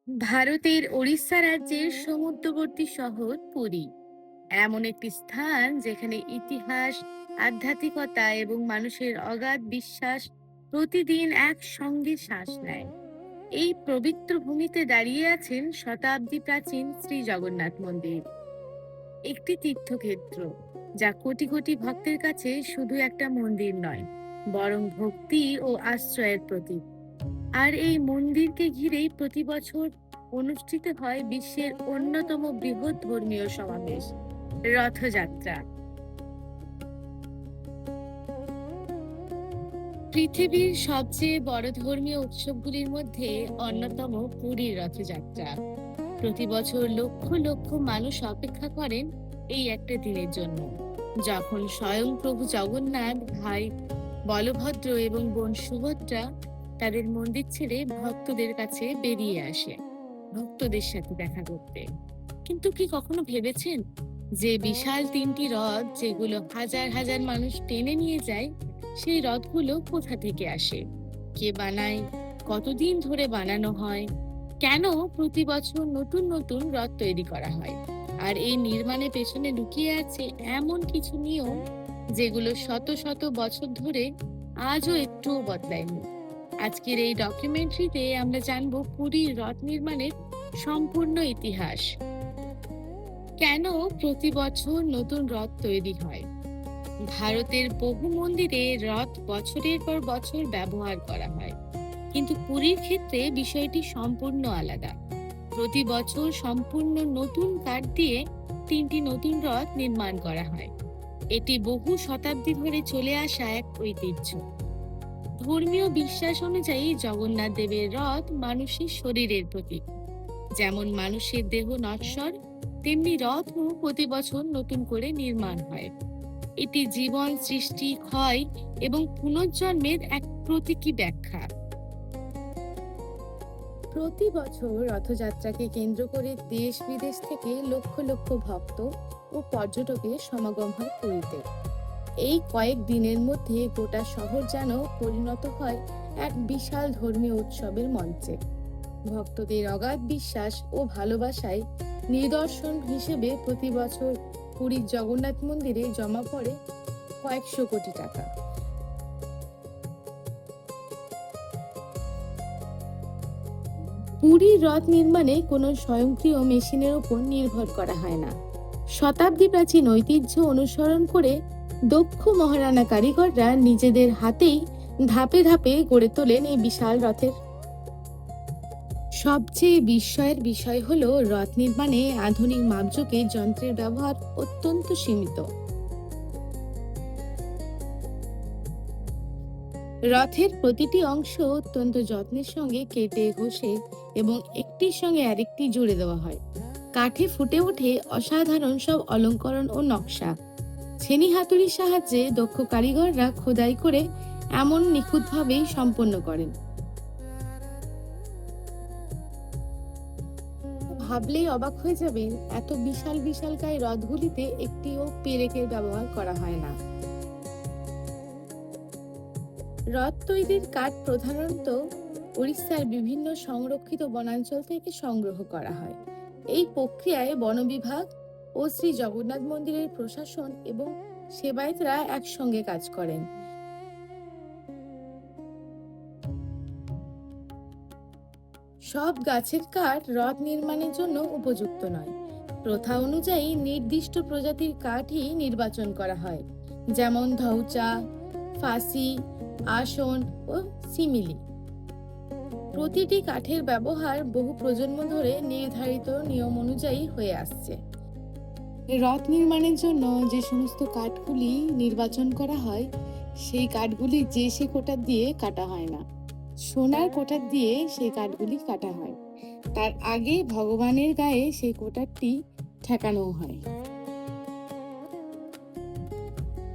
ভারতের ওড়িশা রাজ্যের সমুদ্রবর্তী শহর পুরী এমন একটি স্থান যেখানে ইতিহাস, আধ্যাত্মিকতা এবং মানুষের অগাধ বিশ্বাস প্রতিদিন একসঙ্গে শ্বাস নেয়। এই পবিত্র ভূমিতে দাঁড়িয়ে আছেন শতাব্দী প্রাচীন শ্রী জগন্নাথ মন্দির, একটি তীর্থক্ষেত্র যা কোটি কোটি ভক্তের কাছে শুধু একটা মন্দির নয়, বরং ভক্তি ও আশ্রয়ের প্রতীক। আর এই মন্দিরকে ঘিরেই প্রতি বছর অনুষ্ঠিত হয় বিশ্বের অন্যতম বৃহৎ ধর্মীয় সমাবেশ, রথযাত্রা। পৃথিবীর সবচেয়ে বড় ধর্মীয় উৎসবগুলির মধ্যে অন্যতম পুরীর রথযাত্রা। প্রতি বছর লক্ষ লক্ষ মানুষ অপেক্ষা করেন এই একটা দিনের জন্য, যখন স্বয়ং প্রভু জগন্নাথ, ভাই বলভদ্র এবং বোন সুভদ্রা তাদের মন্দির ছেড়ে ভক্তদের কাছে বেরিয়ে আসে ভক্তদের সাথে দেখা করতে। কিন্তু কি কখনো ভেবেছেন যে বিশাল তিনটি রথ যেগুলো হাজার হাজার মানুষ টেনে নিয়ে যায়, সেই রথগুলো কোথা থেকে আসে, কে বানায়, কতদিন ধরে বানানো হয়, কেন প্রতি বছর নতুন নতুন রথ তৈরি করা হয়? আর এই নির্মাণের পেছনে লুকিয়ে আছে এমন কিছু নিয়ম যেগুলো শত শত বছর ধরে আজও একটুও বদলায়নি। আজকের এই ডকুমেন্টারিতে আমরা জানবো পুরীর রথ নির্মাণের সম্পূর্ণ ইতিহাস, কেন প্রতি বছর নতুন রথ তৈরি হয়, ভারতের বহু মন্দিরে রথ বছরের পর বছর ব্যবহার করা হয়, কিন্তু পুরীর ক্ষেত্রে বিষয়টি সম্পূর্ণ আলাদা। প্রতি বছর সম্পূর্ণ নতুন কাঠ দিয়ে তিনটি নতুন রথ নির্মাণ করা হয়। এটি বহু শতাব্দী ধরে চলে আসা এক ঐতিহ্য। ধর্মীয় বিশ্বাস অনুযায়ী জগন্নাথ দেবের রথ মানুষের শরীরের প্রতীক। যেমন মানুষের দেহ নশ্বর, তেমনি রথও প্রতি বছর নতুন করে নির্মাণ হয়। এটি জীবন, সৃষ্টি, ক্ষয় এবং পুনর্জন্মের এক প্রতীকী ব্যাখ্যা। প্রতি বছর রথযাত্রাকে কেন্দ্র করে দেশ বিদেশ থেকে লক্ষ লক্ষ ভক্ত ও পর্যটকের সমাগম হয় পুরীতে। এই কয়েক দিনের মধ্যে গোটা শহর যেন পরিণত হয় এক বিশাল ধর্মীয় উৎসবের মঞ্চে। ভক্তদের অগাধ বিশ্বাস ও ভালোবাসায় নিদর্শন হিসেবে প্রতি বছর পুরীর জগন্নাথ মন্দিরে জমা পড়ে কয়েকশো কোটি টাকা। পুরীর রথ নির্মাণে কোনো স্বয়ংক্রিয় মেশিনের উপর নির্ভর করা হয় না। শতাব্দী প্রাচীন ঐতিহ্য অনুসরণ করে দক্ষ মহারানা কারিগররা নিজেদের হাতেই ধাপে ধাপে গড়ে তোলেন এই বিশাল রথের। সবচেয়ে বিস্ময়ের বিষয় হলো রথ নির্মাণে আধুনিক মাপজোকে যন্ত্রের ব্যবহার অত্যন্ত সীমিত। রথের প্রতিটি অংশ অত্যন্ত যত্নের সঙ্গে কেটে ঘষে এবং একটির সঙ্গে আরেকটি জুড়ে দেওয়া হয়। কাঠে ফুটে ওঠে অসাধারণ সব অলঙ্করণ ও নকশা। ছেনি হাতুড়ির সাহায্যে দক্ষ কারিগররা খোদাই করে এমন নিখুঁতভাবেই সম্পন্ন করেন। ভাবলেই অবাক হয়ে যাবেন, এত বিশাল বিশালকায় রথগুলিতে একটিও পেরেকের ব্যবহার করা হয় না। রথ তৈরির কাঠ প্রধানত উড়িষ্যার বিভিন্ন সংরক্ষিত বনাঞ্চল থেকে সংগ্রহ করা হয়। এই প্রক্রিয়ায় বন বিভাগ ও শ্রী জগন্নাথ মন্দিরের প্রশাসন এবং সেবায়েতরা একসঙ্গে কাজ করেন। সব গাছের কাঠ রথ নির্মাণের জন্য উপযুক্ত নয়। প্রথা অনুযায়ী নির্দিষ্ট প্রজাতির কাঠই নির্বাচন করা হয়, যেমন ধৌচা, ফাসি, আসন ও সিমিলি। প্রতিটি কাঠের ব্যবহার বহু প্রজন্ম ধরে নির্ধারিত নিয়ম অনুযায়ী হয়ে আসছে। রথ নির্মাণের জন্য যে সমস্ত কাঠগুলি নির্বাচন করা হয়, সেই কাঠগুলি যে সে কোটার দিয়ে কাটা হয় না, সোনার কোটার দিয়ে সেই কাঠগুলি কাটা হয়। তার আগে ভগবানের গায়ে সেই কোটারটি ঠেকানো হয়।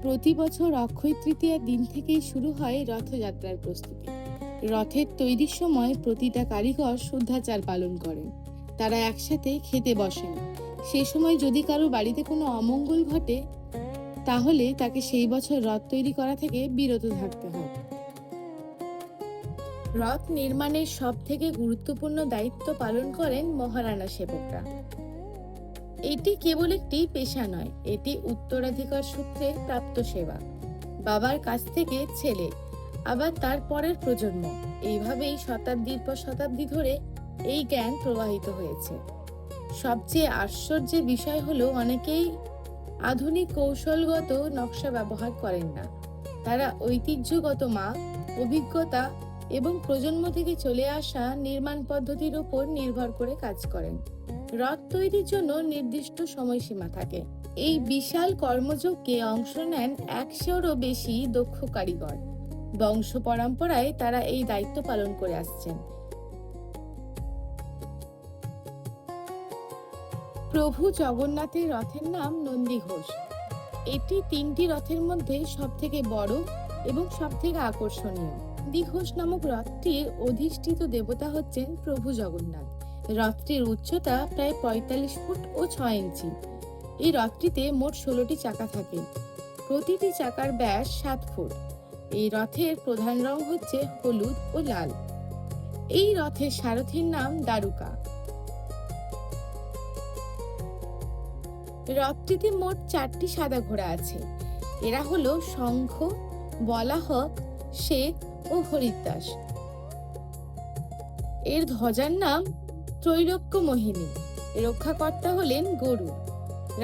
প্রতি বছর অক্ষয় তৃতীয়ার দিন থেকেই শুরু হয় রথযাত্রার প্রস্তুতি। রথের তৈরির সময় প্রতিটা কারিগর শুদ্ধাচার পালন করেন। তারা একসাথে খেতে বসেন। সেই সময় যদি কারো বাড়িতে কোনো অমঙ্গল ঘটে, তাহলে তাকে সেই বছর রথ তৈরি করা থেকে বিরত থাকতে হয়। রথ নির্মাণের সব থেকে গুরুত্বপূর্ণ দায়িত্ব পালন করেন মহারানা সেবকরা। এটি কেবল একটি পেশা নয়, এটি উত্তরাধিকার সূত্রে প্রাপ্ত সেবা। বাবার কাছ থেকে ছেলে, আবার তার পরের প্রজন্ম, এইভাবেই শতাব্দীর পর শতাব্দী ধরে এই জ্ঞান প্রবাহিত হয়েছে। সবচেয়ে আশ্চর্যের বিষয় হলো অনেকেই আধুনিক কৌশলগত নকশা ব্যবহার করেন না। তারা ঐতিহ্যগত মাপ, অভিজ্ঞতা এবং প্রজন্ম থেকে চলে আসা নির্মাণ পদ্ধতির উপর নির্ভর করে কাজ করেন। রথ তৈরির জন্য নির্দিষ্ট সময়সীমা থাকে। এই বিশাল কর্মযজ্ঞে অংশ নেন 100-রও বেশি দক্ষ কারিগর। বংশ পরম্পরায় তারা এই দায়িত্ব পালন করে আসছেন। প্রভু জগন্নাথের রথের নাম নন্দীঘোষ। এটি 3টি রথের মধ্যে সবথেকে বড় এবং সবথেকে আকর্ষণীয়। নন্দীঘোষ নামক রথটির অধিষ্ঠিত দেবতা হচ্ছেন প্রভু জগন্নাথ। রথটির উচ্চতা প্রায় 45 ফুট ও 6 ইঞ্চি। এই রথটিতে মোট 16টি চাকা থাকে। প্রতিটি চাকার ব্যাস 7 ফুট। এই রথের প্রধান রং হচ্ছে হলুদ ও লাল। এই রথের সারথীর নাম দারুকা। রথটিতে মোট 4টি সাদা ঘোড়া আছে। এরা হলো শঙ্খ, বলাহক, শেখ ও হরিদাস। এর ধ্বজার নাম ত্রৈলোক্য মোহিনী। রক্ষাকর্তা হলেন গরু।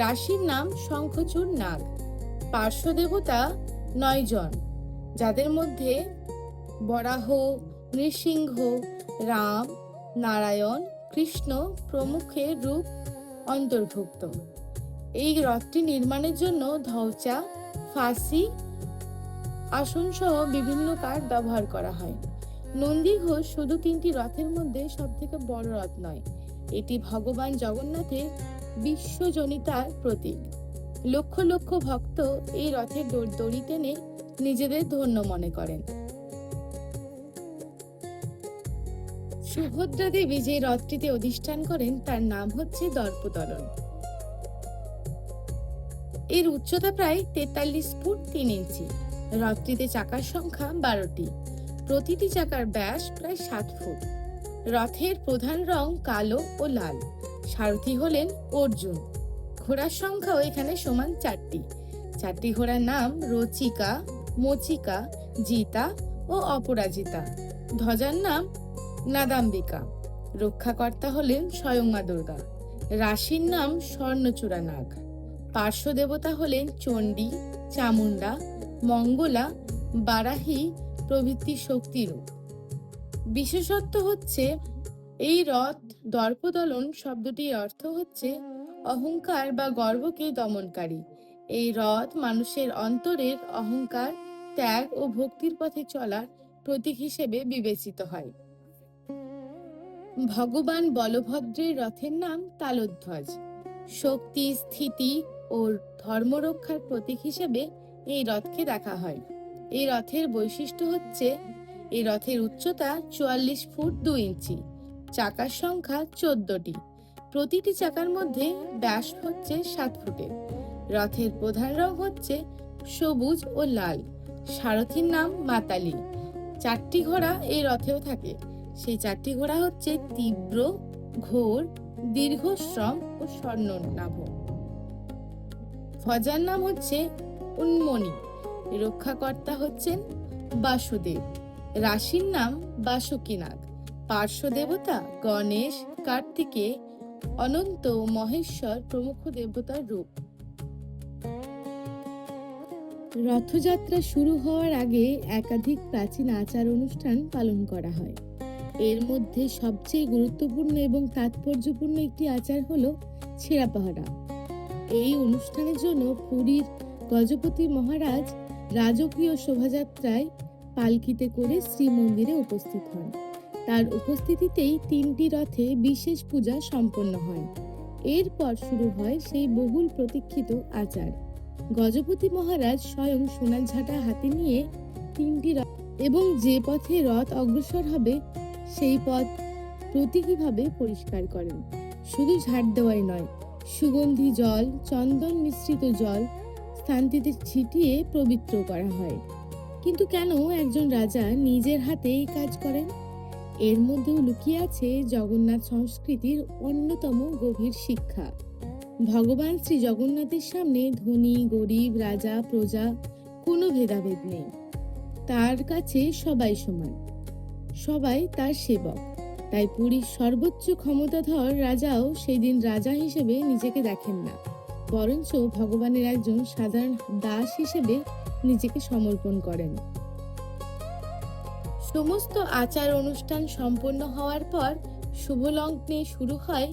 রাশির নাম শঙ্খচূড় নাগ। পার্শ্ব দেবতা 9 জন, যাদের মধ্যে বরাহ, নৃসিংহ, রাম, নারায়ণ, কৃষ্ণ প্রমুখের রূপ অন্তর্ভুক্ত। এই রথটি নির্মাণের জন্য ধৌচা, ফাঁসি, আসন সহ বিভিন্ন কাঠ ব্যবহার করা হয়। নন্দীঘোষ শুধু 3টি রথের মধ্যে সবথেকে বড় রথ নয়, এটি ভগবান জগন্নাথের বিশ্বজনিতার প্রতীক। লক্ষ লক্ষ ভক্ত এই রথের দড়ি টেনে নিজেদের ধন্য মনে করেন। সুভদ্রা দেবী যে রথটিতে অধিষ্ঠান করেন তার নাম হচ্ছে দর্পদলন। এর উচ্চতা প্রায় 43 ফুট 3 ইঞ্চি। রথটিতে চাকার সংখ্যা 12টি। প্রতিটি চাকার ব্যাস প্রায় 7 ফুট। রথের প্রধান রং কালো ও লাল। সারথি হলেন অর্জুন। ঘোড়ার সংখ্যাও এখানে সমান 4টি। 4টি ঘোড়ার নাম রচিকা, মচিকা, জিতা ও অপরাজিতা। ধ্বজার নাম নাদাম্বিকা। রক্ষাকর্তা হলেন স্বয়ং মা দুর্গা। রাশির নাম স্বর্ণচূড়া নাগ। পার্শ্ব দেবতা হলেন চণ্ডী, চামুন্ডা, মঙ্গলা, বারাহী প্রভৃতি শক্তিরূপ। বিশেষত্ব হচ্ছে এই রথ দর্পদলন শব্দটির অর্থ হচ্ছে অহংকার বা গর্বকে দমনকারী। এই রথ মানুষের অন্তরের অহংকার, ত্যাগ ও ভক্তির পথে চলার প্রতীক হিসেবে বিবেচিত হয়। ভগবান বলভদ্রের রথের নাম তালধ্বজ। শক্তি, স্থিতি ও ধর্মরক্ষার প্রতীক হিসেবে এই রথকে দেখা হয়। এই রথের বৈশিষ্ট্য হচ্ছে এই রথের উচ্চতা 44 ফুট 2 ইঞ্চি। চাকার সংখ্যা 14টি। প্রতিটি চাকার মধ্যে ব্যাস হচ্ছে 7 ফুটের। রথের প্রধান রং হচ্ছে সবুজ ও লাল। সারথীর নাম মাতালি। 4টি ঘোড়া এই রথেও থাকে। সেই 4টি ঘোড়া হচ্ছে তীব্র, ঘোর, দীর্ঘশ্রম ও স্বর্ণনাভ। ধ্বজার নাম হচ্ছে উন্মনি। রক্ষাকর্তা হচ্ছেন বাসুদেব। রাশির নাম বাসুকীনাগ। পার্শ্ব দেবতা গণেশ, কার্তিকেয়, অনন্ত, মহেশ্বর প্রমুখ দেবতার রূপ। রথযাত্রা শুরু হওয়ার আগে একাধিক প্রাচীন আচার অনুষ্ঠান পালন করা হয়। এর মধ্যে সবচেয়ে গুরুত্বপূর্ণ এবং তাৎপর্যপূর্ণ একটি আচার হলো ছেঁড়া পাহারা। এই অনুষ্ঠানের জন্য পুরীর গজপতি মহারাজ রাজকীয় শোভাযাত্রায় পালকিতে করে শ্রীমন্দিরে উপস্থিত হন। তার উপস্থিতিতেই 3টি রথে বিশেষ পূজা সম্পন্ন হয়। এরপর শুরু হয় সেই বহুল প্রতীক্ষিত আচার। গজপতি মহারাজ স্বয়ং সোনার ঝাঁটা হাতে নিয়ে 3টি রথ এবং যে পথে রথ অগ্রসর হবে সেই পথ প্রতীকীভাবে পরিষ্কার করেন। শুধু ঝাড় দেওয়াই নয়, সুগন্ধি জল, চন্দন মিশ্রিত জল স্থানটিতে ছিটিয়ে পবিত্র করা হয়। কিন্তু কেন একজন রাজা নিজের হাতে এই কাজ করেন? এর মধ্যেও লুকিয়ে আছে জগন্নাথ সংস্কৃতির অন্যতম গভীর শিক্ষা। ভগবান শ্রী জগন্নাথের সামনে ধনী গরিব রাজা প্রজা কোনো ভেদাভেদ নেই। তার কাছে সবাই সমান, সবাই তার সেবক। তাই পুরীর সর্বোচ্চ ক্ষমতাধর রাজাও সেদিন রাজা হিসেবে নিজেকে দেখেন না, বরঞ্চ ভগবানের একজন সাধারণ দাস হিসেবে নিজেকে সমর্পণ করেন। সমস্ত আচার অনুষ্ঠান সম্পন্ন হওয়ার পর শুভ লগ্নে শুরু হয়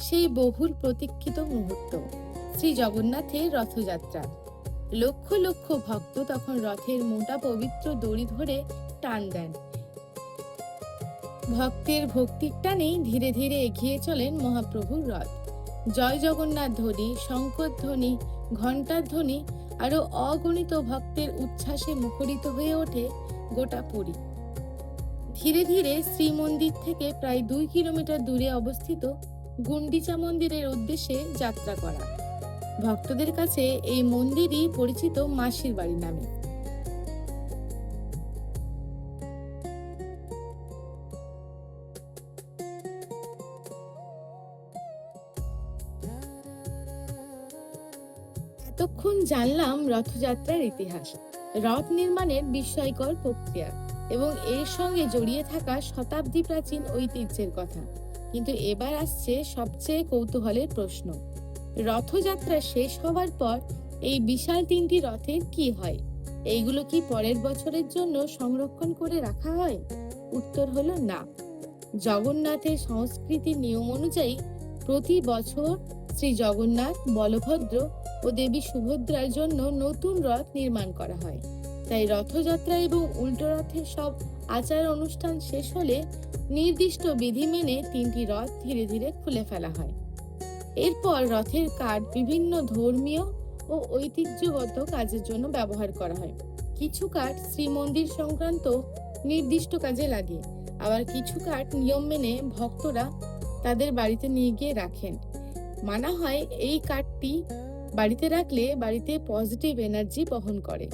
সেই বহুল প্রতীক্ষিত মুহূর্ত, শ্রী জগন্নাথের রথযাত্রা। লক্ষ লক্ষ ভক্ত তখন রথের মোটা পবিত্র দড়ি ধরে টান দেন। ভক্তের ভক্তির টানেই ধীরে ধীরে এগিয়ে চলেন মহাপ্রভুর রথ। জয় জগন্নাথ ধ্বনি, শঙ্খর ধ্বনি, ঘণ্টার ধ্বনি আরো অগণিত ভক্তের উচ্ছ্বাসে মুখরিত হয়ে ওঠে গোটা পুরী। ধীরে ধীরে শ্রীমন্দির থেকে প্রায় 2 কিলোমিটার দূরে অবস্থিত গুন্ডিচা মন্দিরের উদ্দেশ্যে যাত্রা করা। ভক্তদের কাছে এই মন্দিরই পরিচিত মাসির বাড়ি নামে। এতক্ষণ জানলাম রথযাত্রার ইতিহাস, রথ নির্মাণের বিস্ময়কর প্রক্রিয়া এবং এর সঙ্গে জড়িয়ে থাকা শতাব্দী প্রাচীন ঐতিহ্যের কথা। কিন্তু এবার আসছে সবচেয়ে কৌতূহলের প্রশ্ন, রথযাত্রা শেষ হওয়ার পর এই বিশাল 3টি রথের কি হয়? এইগুলো কি পরের বছরের জন্য সংরক্ষণ করে রাখা হয়? উত্তর হলো না। জগন্নাথের সংস্কৃতির নিয়ম অনুযায়ী প্রতি বছর শ্রী জগন্নাথ, বলভদ্র ও দেবী সুভদ্রার জন্য নতুন রথ নির্মাণ করা হয়। তাই রথযাত্রা এবং উল্টো রথের সব আচার অনুষ্ঠান শেষ হলে নির্দিষ্ট বিধি মেনে 3টি রথ ধীরে ধীরে খুলে ফেলা হয়। এরপর রথের কাঠ বিভিন্ন ধর্মীয় ও ঐতিহ্যগত কাজের জন্য ব্যবহার করা হয়। কিছু কাঠ শ্রীমন্দির সংক্রান্ত নির্দিষ্ট কাজে লাগে, আবার কিছু কাঠ নিয়ম মেনে ভক্তরা তাদের বাড়িতে নিয়ে গিয়ে রাখেন। মানা হয় এই কাঠটি বাড়িতে রাখলে বাড়িতে পজিটিভ এনার্জি বহন করে।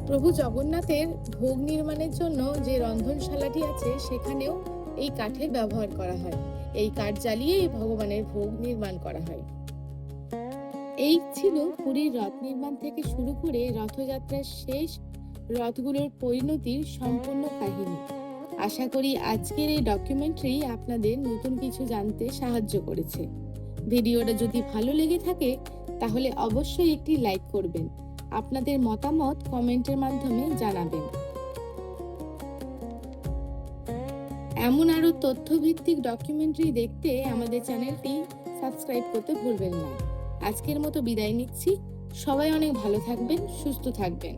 প্রভু জগন্নাথের ভোগ নির্মাণের জন্য যে রন্ধনশালাটি আছে সেখানেও এই কাঠের ব্যবহার করা হয়। এই কাঠ জ্বালিয়েই ভগবানের ভোগ নির্মাণ করা হয়। এই ছিল পুরীর রথ নির্মাণ থেকে শুরু করে রথযাত্রার শেষ রথগুলোর পরিণতির সম্পূর্ণ কাহিনী। আশা করি আজকের এই ডকুমেন্টারি আপনাদের নতুন কিছু জানতে সাহায্য করেছে। ভিডিওটা যদি ভালো লেগে থাকে তাহলে অবশ্যই একটি লাইক করবেন। আপনাদের মতামত কমেন্টের মাধ্যমে জানাবেন। এমন আরো তথ্যভিত্তিক ডকুমেন্টারি দেখতে আমাদের চ্যানেলটি সাবস্ক্রাইব করতে ভুলবেন না। আজকের মতো বিদায় নিচ্ছি। সবাই অনেক ভালো থাকবেন, সুস্থ থাকবেন।